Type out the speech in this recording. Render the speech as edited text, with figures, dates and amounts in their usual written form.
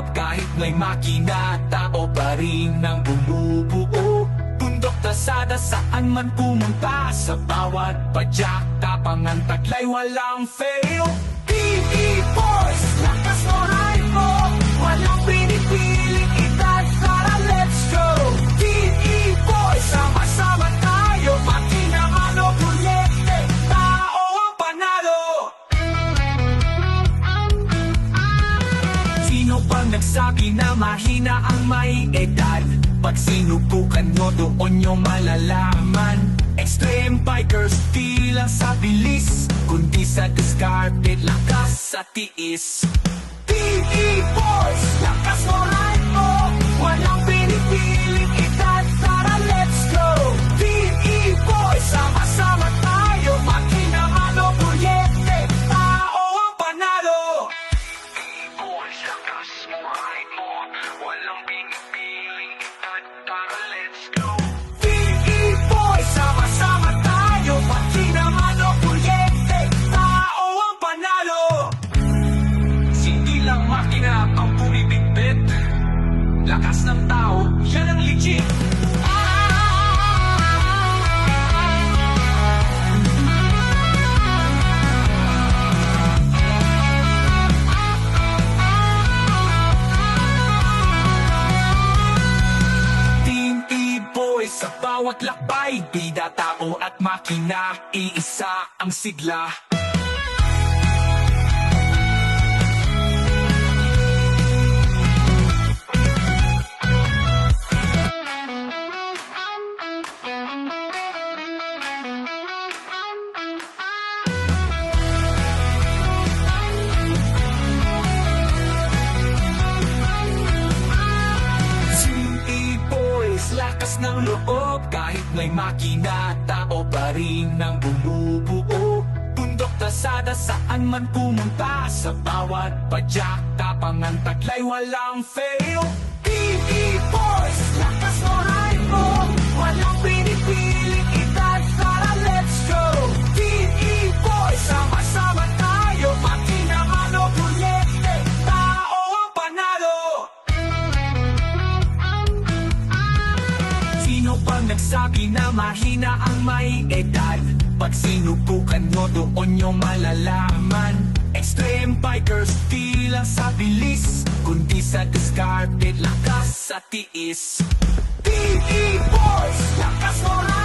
loob. Kahit may makina, tao pa rin ang bumubuo. Bundok tasada saan man pumunta, sa bawat padyak tapang ang taglay walang fail. PE Boys, lakas moral mo, walang pinipiling edad, tara let's go. PE Boys, sama-sama tayo, makina ano proyekte, tao ang panalo. Sino pang nagsabi na mahina ang may edad? Pag sinubukan mo doon nyo malalaman. Extreme bikers di lang sa bilis, kundi sa diskarte, lakas sa tiis. PE Boys, lakas moral mo, walang pinipiling edad, tara let's go. PE Boys, sama-sama tayo, makina ano proyekte, tao ang panalo. PE Boys, lakas moral mo, walang pinipiling edad, tara let's go. PE Boys, sama-sama tayo, makina ano proyekte, tao ang panalo. Hindi lang makina ang bumibitbit, lakas ng tao, yan ang legit. Team E-Boys sa bawat lakbay, bida, tao at makina, iisa ang sigla. Lakas ng loob, kahit may makina, tao pa rin ang bumubuo. Bundok tasada saan man pumunta, sa bawat padyak tapang ang taglay walang fail. PE Boys, lakas moral mo, walang pinipiling edad, tara let's go. PE Boys, sama-sama tayo, makina ano proyekte, tao ang panalo. Sino pang nagsabi na mahina ang may edad? Pag sinubukan mo doon nyo malalaman. Extreme bikers di lang sa bilis, kundi sa diskarte, lakas sa tiis. PE Boys, lakas moral